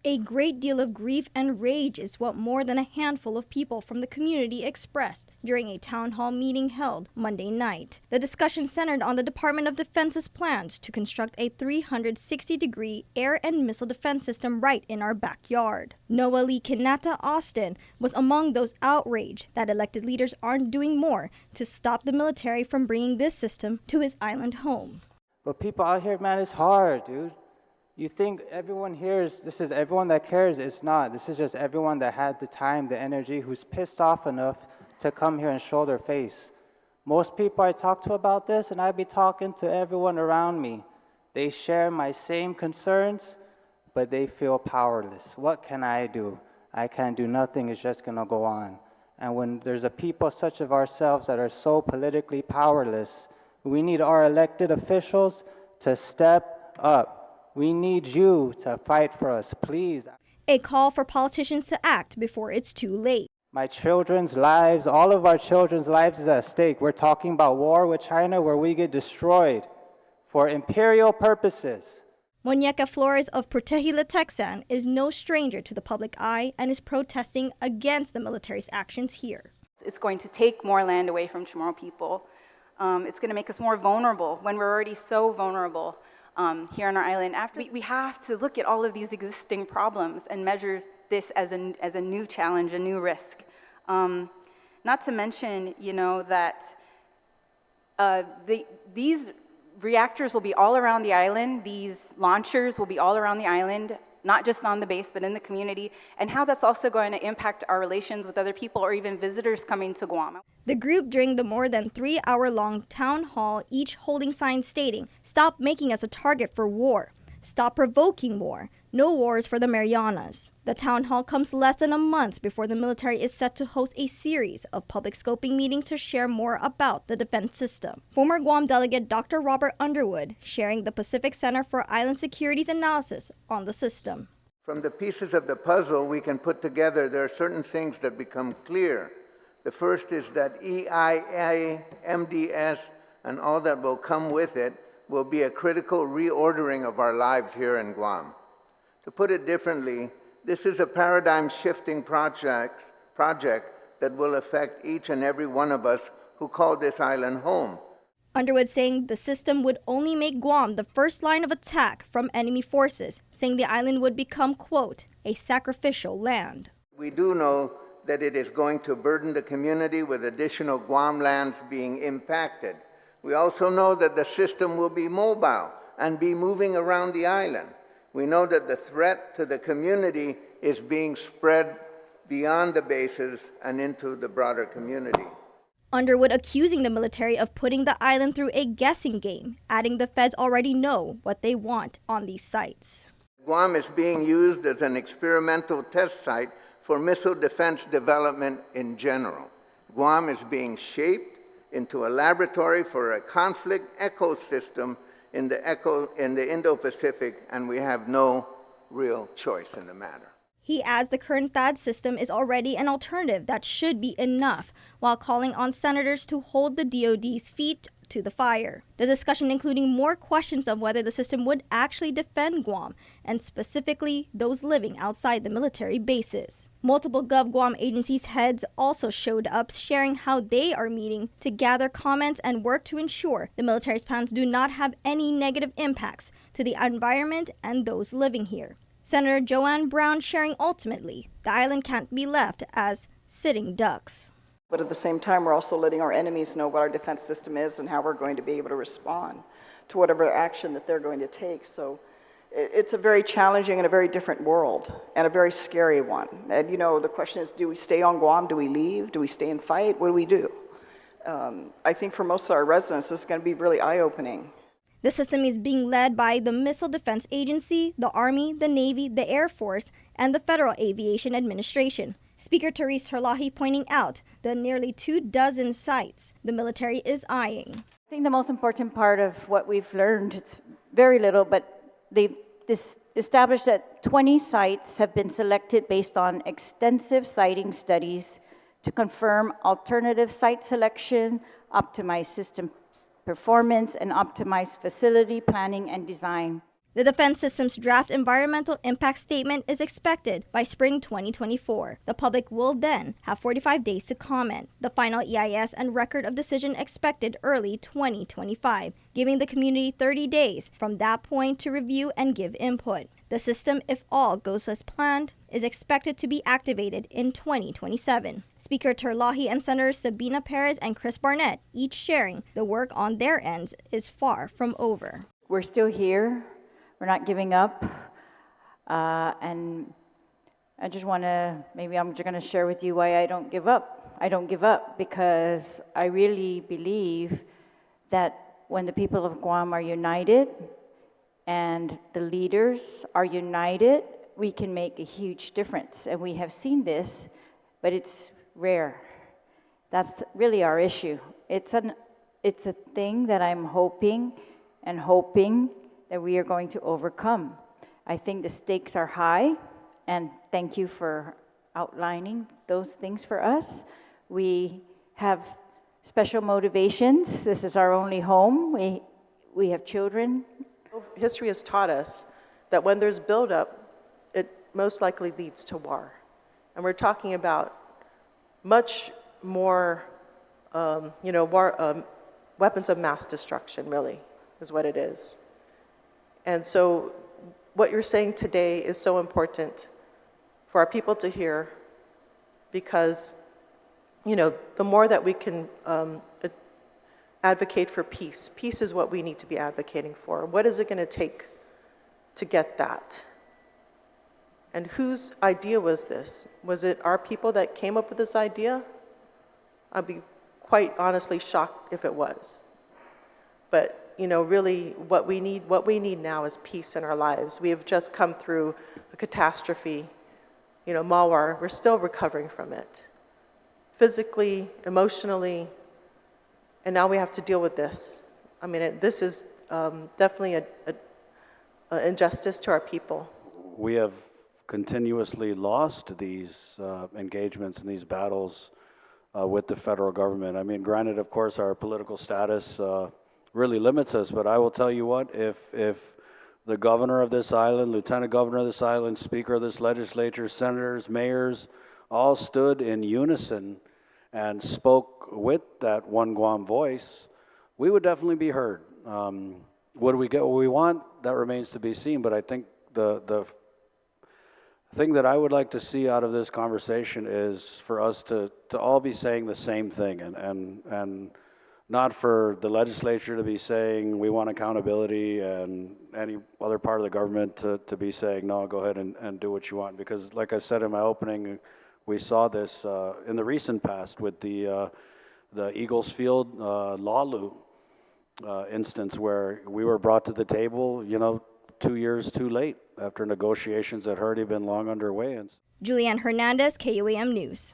A great deal of grief and rage is what more than a handful of people from the community expressed during a town hall meeting held Monday night. The discussion centered on the Department of Defense's plans to construct a 360-degree air and missile defense system right in our backyard. Noah Lee Kinata Austin was among those outraged that elected leaders aren't doing more to stop the military from bringing this system to his island home. But people out here, man, it's hard, dude. You think everyone here this is everyone that cares. It's not. This is just everyone that had the time, the energy, who's pissed off enough to come here and show their face. Most people I talk to about this, and I be talking to everyone around me, they share my same concerns, but they feel powerless. What can I do? I can't do nothing. It's just going to go on. And when there's a people such of ourselves that are so politically powerless, we need our elected officials to step up. We need you to fight for us, please. A call for politicians to act before it's too late. My children's lives, all of our children's lives is at stake. We're talking about war with China where we get destroyed for imperial purposes. Muñeca Flores of Protege Texan is no stranger to the public eye and is protesting against the military's actions here. It's going to take more land away from Chamorro people. It's going to make us more vulnerable when we're already so vulnerable. Here on our island, we have to look at all of these existing problems and measure this as a new challenge, a new risk. Not to mention, that these reactors will be all around the island. These launchers will be all around the island, not just on the base, but in the community, and how that's also going to impact our relations with other people or even visitors coming to Guam. The group during the more than 3-hour-long town hall, each holding signs stating, "Stop making us a target for war. Stop provoking war. No wars for the Marianas." The town hall comes less than a month before the military is set to host a series of public scoping meetings to share more about the defense system. Former Guam delegate Dr. Robert Underwood sharing the Pacific Center for Island Security's analysis on the system. From the pieces of the puzzle we can put together, there are certain things that become clear. The first is that EIA, MDS, and all that will come with it will be a critical reordering of our lives here in Guam. To put it differently, this is a paradigm-shifting project that will affect each and every one of us who call this island home. Underwood saying the system would only make Guam the first line of attack from enemy forces, saying the island would become, quote, a sacrificial land. We do know that it is going to burden the community with additional Guam lands being impacted. We also know that the system will be mobile and be moving around the island. We know that the threat to the community is being spread beyond the bases and into the broader community. Underwood accusing the military of putting the island through a guessing game, adding the feds already know what they want on these sites. Guam is being used as an experimental test site for missile defense development in general. Guam is being shaped into a laboratory for a conflict ecosystem in the Indo-Pacific, and we have no real choice in the matter. He adds the current THAAD system is already an alternative that should be enough, while calling on senators to hold the DoD's feet to the fire. The discussion including more questions of whether the system would actually defend Guam, and specifically those living outside the military bases. Multiple GovGuam agencies heads also showed up, sharing how they are meeting to gather comments and work to ensure the military's plans do not have any negative impacts to the environment and those living here. Senator Joanne Brown sharing ultimately, the island can't be left as sitting ducks. But at the same time, we're also letting our enemies know what our defense system is and how we're going to be able to respond to whatever action that they're going to take. So it's a very challenging and a very different world, and a very scary one. And the question is, do we stay on Guam? Do we leave? Do we stay and fight? What do we do? I think for most of our residents, this is going to be really eye-opening. The system is being led by the Missile Defense Agency, the Army, the Navy, the Air Force, and the Federal Aviation Administration. Speaker Therese Terlahi pointing out the nearly 24 sites the military is eyeing. I think the most important part of what we've learned, it's very little, but they've established that 20 sites have been selected based on extensive siting studies to confirm alternative site selection, optimize system performance, and optimize facility planning and design. The defense system's draft environmental impact statement is expected by spring 2024. The public will then have 45 days to comment. The final EIS and record of decision expected early 2025, giving the community 30 days from that point to review and give input. The system, if all goes as planned, is expected to be activated in 2027. Speaker Terlahi and Senators Sabina Perez and Chris Barnett, each sharing the work on their ends, is far from over. We're still here. We're not giving up. And I just want to, maybe I'm just going to share with you why I don't give up. I don't give up because I really believe that when the people of Guam are united and the leaders are united, we can make a huge difference. And we have seen this, but it's rare. That's really our issue. It's a thing that I'm hoping that we are going to overcome. I think the stakes are high, and thank you for outlining those things for us. We have special motivations. This is our only home. We have children. History has taught us that when there's buildup, it most likely leads to war. And we're talking about much more, weapons of mass destruction, really, is what it is. And so what you're saying today is so important for our people to hear because, the more that we can advocate for peace, peace is what we need to be advocating for. What is it going to take to get that? And whose idea was this? Was it our people that came up with this idea? I'd be quite honestly shocked if it was. But really what we need now is peace in our lives. We have just come through a catastrophe, Mawar. We're still recovering from it, physically, emotionally, and now we have to deal with this. I mean, this is definitely an injustice to our people. We have continuously lost these engagements and these battles with the federal government. I mean, granted, of course, our political status really limits us, but I will tell you what, if the governor of this island, lieutenant governor of this island, speaker of this legislature, senators, mayors, all stood in unison and spoke with that one Guam voice, we would definitely be heard. Would we get what we want? That remains to be seen, but I think the thing that I would like to see out of this conversation is for us to all be saying the same thing and not for the legislature to be saying we want accountability and any other part of the government to be saying, no, go ahead and do what you want. Because like I said in my opening, we saw this in the recent past with the Eagles Field Lalu instance where we were brought to the table, 2 years too late after negotiations that had already been long underway. Julianne Hernandez, KUAM News.